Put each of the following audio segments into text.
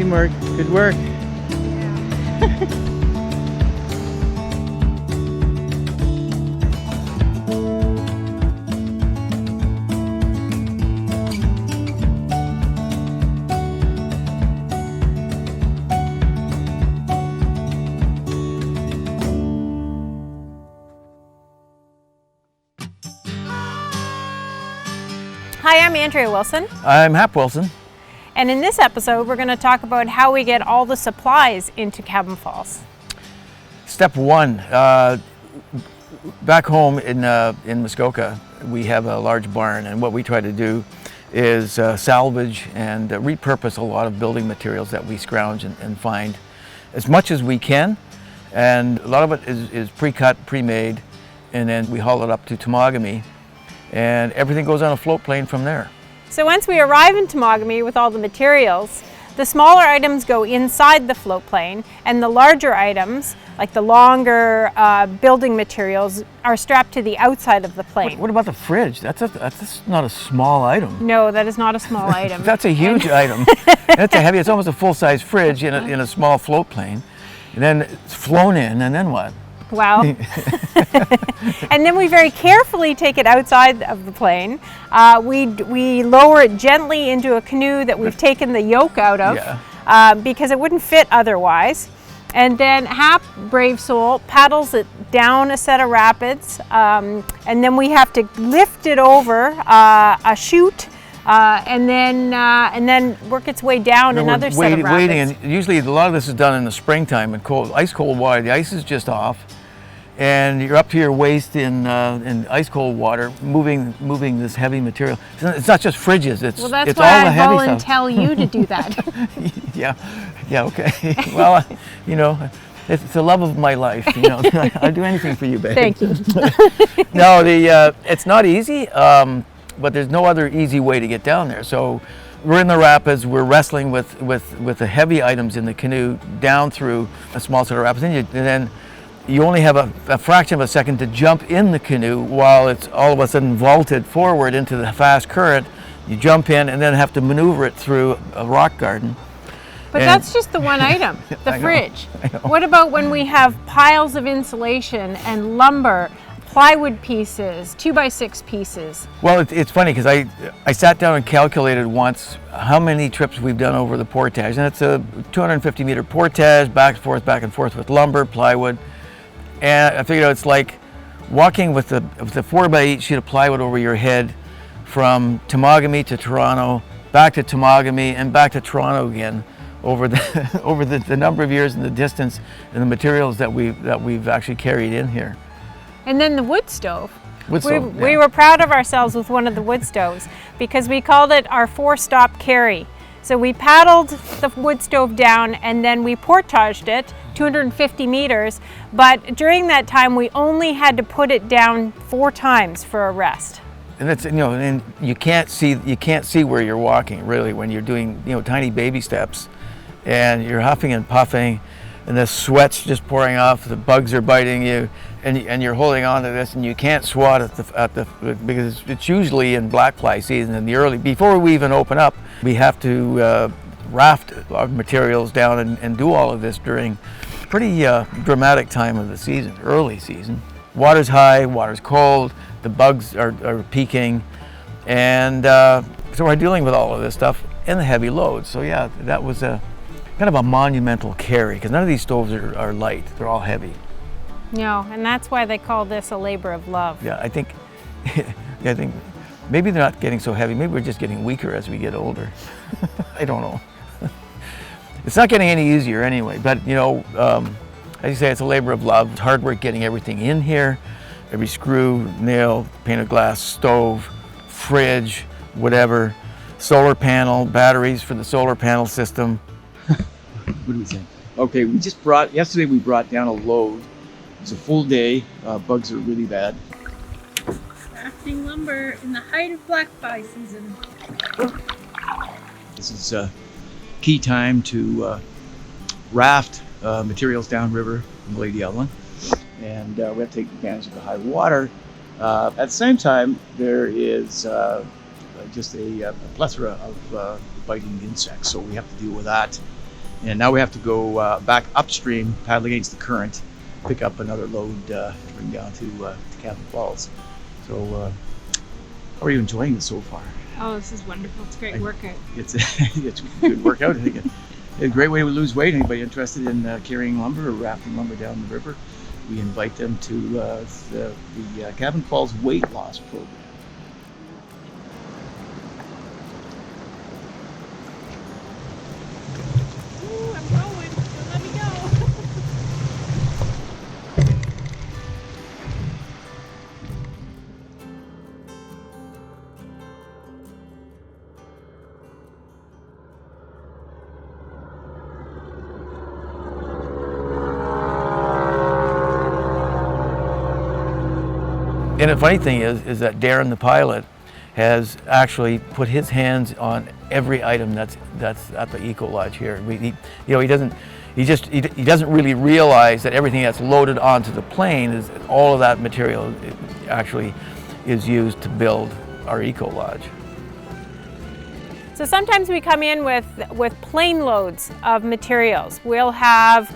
Teamwork. Good work. Hi, I'm Andrea Wilson. I'm Hap Wilson. And in this episode, we're going to talk about how we get all the supplies into Cabin Falls. Step one, back home in Muskoka, we have a large barn, and what we try to do is salvage and repurpose a lot of building materials that we scrounge and find as much as we can. And a lot of it is pre-cut, pre-made, and then we haul it up to Temagami, and everything goes on a float plane from there. So once we arrive in Temagami with all the materials, the smaller items go inside the float plane, and the larger items, like the longer building materials, are strapped to the outside of the plane. What about the fridge? That's not a small item. No, that is not a small item. That's a huge item. That's a heavy, it's almost a full-size fridge in a small float plane. And then it's flown in, and then what? Wow. And then we very carefully take it outside of the plane. We lower it gently into a canoe that we've taken the yoke out of, because it wouldn't fit otherwise. And then Hap, brave soul, paddles it down a set of rapids, and then we have to lift it over a chute, and then work its way down another set of rapids. Waiting, and usually a lot of this is done in the springtime in ice cold water. The ice is just off, and you're up to your waist in ice cold water, moving this heavy material. It's not just fridges. It's well, that's it's why all the heavy stuff. tell you to do that. yeah, okay. Well, it's the love of my life. I'd do anything for you, babe. Thank you. No, it's not easy, but there's no other easy way to get down there. So we're in the rapids. We're wrestling with the heavy items in the canoe down through a small set of rapids, and then you only have a fraction of a second to jump in the canoe while it's all of a sudden vaulted forward into the fast current. You jump in and then have to maneuver it through a rock garden. But that's just the one item, the fridge. I know. What about when we have piles of insulation and lumber, plywood pieces, 2x6 pieces? Well, it's funny because I sat down and calculated once how many trips we've done over the portage, and it's a 250 meter portage, back and forth with lumber, plywood. And I figured out it's like walking with the 4x8 sheet of plywood over your head from Temagami to Toronto, back to Temagami, and back to Toronto again over the number of years and the distance and the materials that we've actually carried in here. And then the wood stove. We Yeah. were proud of ourselves with one of the wood stoves because we called it our 4-stop carry. So we paddled the wood stove down and then we portaged it 250 meters, but during that time we only had to put it down 4 times for a rest. And that's and you can't see where you're walking really when you're doing tiny baby steps, and you're huffing and puffing, and the sweat's just pouring off, the bugs are biting you, and you're holding on to this, and you can't swat at the because it's usually in blackfly season in the early, before we even open up, we have to raft our materials down and do all of this during pretty dramatic time of the season, early season. Water's high, water's cold, the bugs are peaking, and so we're dealing with all of this stuff and the heavy loads. So yeah, that was a kind of a monumental carry because none of these stoves are light, they're all heavy. No, and that's why they call this a labor of love. Yeah, I think maybe they're not getting so heavy, maybe we're just getting weaker as we get older. I don't know. It's not getting any easier anyway, but as you say, it's a labor of love. It's hard work getting everything in here. Every screw, nail, pane of glass, stove, fridge, whatever, solar panel, batteries for the solar panel system. What do we think? Okay, yesterday we brought down a load. It's a full day. Bugs are really bad. Crafting lumber in the height of blackfly season. This is a key time to raft materials downriver from the Lady Evelyn, and we have to take advantage of the high water. At the same time, there is just a plethora of biting insects, so we have to deal with that. And now we have to go back upstream, paddle against the current, pick up another load to bring down to Cabin Falls. So how are you enjoying this so far? Oh, this is wonderful. It's a great workout. It's a good workout. I think it's a great way to lose weight. Anybody interested in carrying lumber or rafting lumber down the river, we invite them to the Cabin Falls weight loss program. Ooh, I'm going. Don't let me go. And the funny thing is that Darren, the pilot, has actually put his hands on every item that's at the Ecolodge here. He doesn't really realize that everything that's loaded onto the plane is all of that material actually is used to build our Ecolodge. So sometimes we come in with plane loads of materials. We'll have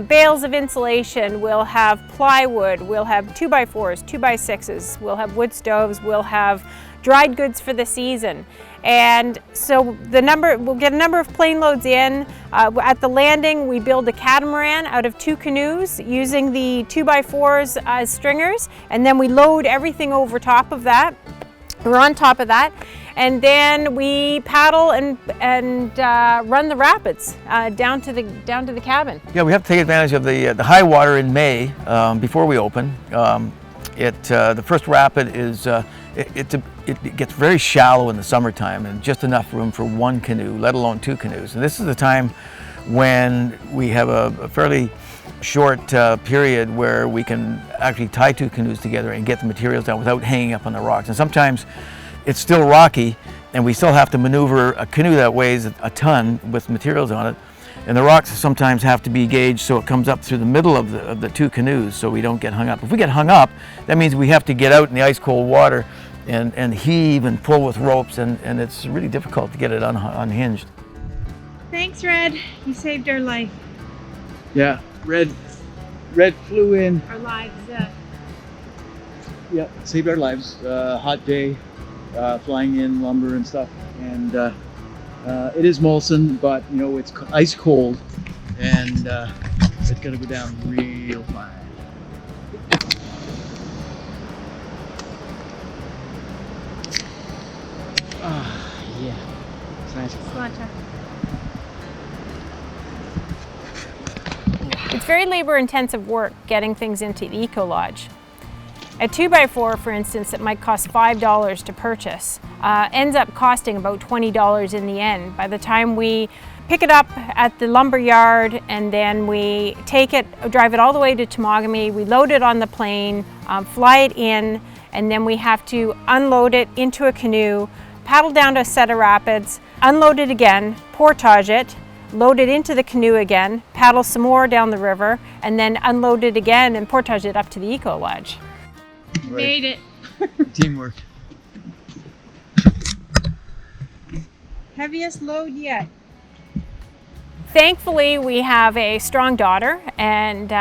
bales of insulation, we'll have plywood, we'll have 2x4s, 2x6s, we'll have wood stoves, we'll have dried goods for the season. And so we'll get a number of plane loads in. At the landing, we build a catamaran out of 2 canoes using the 2x4s as stringers, and then we load everything over top of that. We're on top of that, and then we paddle and run the rapids down to the cabin. Yeah, we have to take advantage of the high water in May before we open. The first rapid is it gets very shallow in the summertime and just enough room for 1 canoe, let alone 2 canoes. And this is the time when we have a fairly short period where we can actually tie 2 canoes together and get the materials down without hanging up on the rocks. And sometimes it's still rocky and we still have to maneuver a canoe that weighs a ton with materials on it. And the rocks sometimes have to be gauged so it comes up through the middle of the 2 canoes so we don't get hung up. If we get hung up, that means we have to get out in the ice cold water and heave and pull with ropes, and it's really difficult to get it unhinged. Thanks, Red. You saved our life. Yeah, Red flew in. Our lives. Yeah, saved our lives. Hot day, flying in lumber and stuff, and it is Molson, but it's ice cold, and it's gonna go down real fine. Yeah. Sláinte. It's very labor-intensive work getting things into the Ecolodge. A 2x4, for instance, that might cost $5 to purchase, ends up costing about $20 in the end. By the time we pick it up at the lumber yard and then we take it, drive it all the way to Temagami, we load it on the plane, fly it in, and then we have to unload it into a canoe, paddle down to a set of rapids, unload it again, portage it, load it into the canoe again, paddle some more down the river, and then unload it again and portage it up to the Ecolodge. Right. Made it. Teamwork. Heaviest load yet. Thankfully, we have a strong daughter and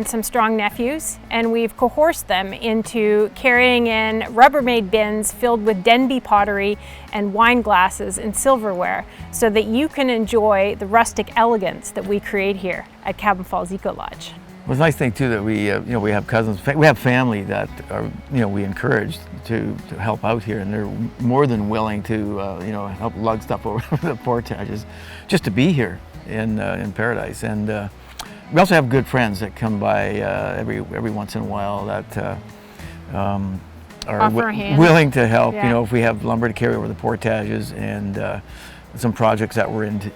some strong nephews, and we've coerced them into carrying in Rubbermaid bins filled with Denby pottery and wine glasses and silverware so that you can enjoy the rustic elegance that we create here at Cabin Falls Ecolodge. Well, it's a nice thing too that we have cousins, we have family that are, we encourage to help out here, and they're more than willing to, help lug stuff over the portages just to be here in paradise. And we also have good friends that come by every once in a while that are willing to help. Yeah. If we have lumber to carry over the portages and some projects that we're into,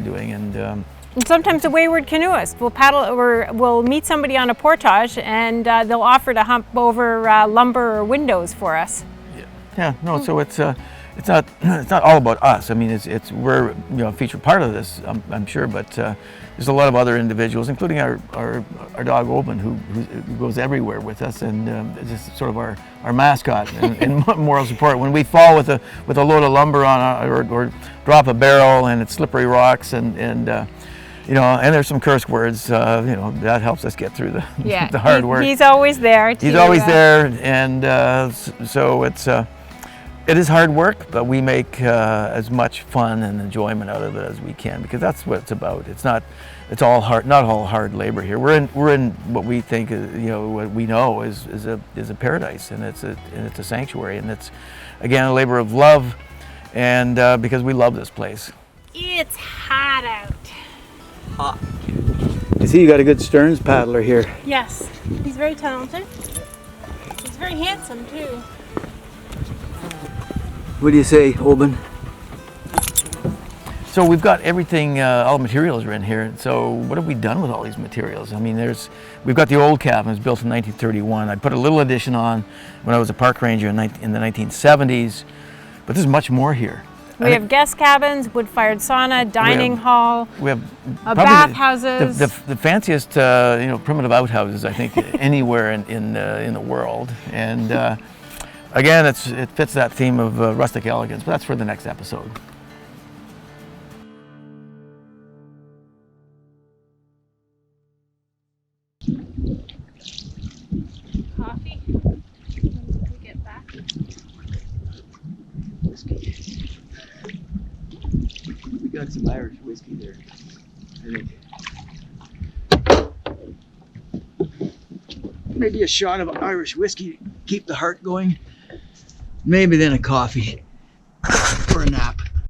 doing. And sometimes a wayward canoeist will paddle or will meet somebody on a portage and they'll offer to hump over lumber or windows for us. Yeah, no. So it's it's not all about us. I mean, we're a featured part of this, I'm sure, but there's a lot of other individuals, including our dog Oben, who goes everywhere with us, and is just sort of our mascot and moral support. When we fall with a load of lumber on or drop a barrel and it's slippery rocks and and there's some curse words, that helps us get through the hard work. He's always there. He's always there, and so it is hard work, but we make as much fun and enjoyment out of it as we can, because that's what it's about. It's all hard, not all hard labor here. We're in what we think, what we know is a paradise, and it's a sanctuary, and it's again a labor of love, and because we love this place. It's hot out. Hot. You see, you got a good Stearns paddler here. Yes, he's very talented. He's very handsome too. What do you say, Oben? So we've got everything, all the materials are in here. So what have we done with all these materials? I mean, we've got the old cabin. It was built in 1931. I put a little addition on when I was a park ranger in the 1970s, but there's much more here. We have guest cabins, wood-fired sauna, dining hall. We have bathhouses. The fanciest, primitive outhouses I think anywhere in the world. And again, it fits that theme of rustic elegance, but that's for the next episode. Coffee when we get back. Whiskey. We got some Irish whiskey there, I think. Maybe a shot of Irish whiskey to keep the heart going. Maybe then a coffee for a nap.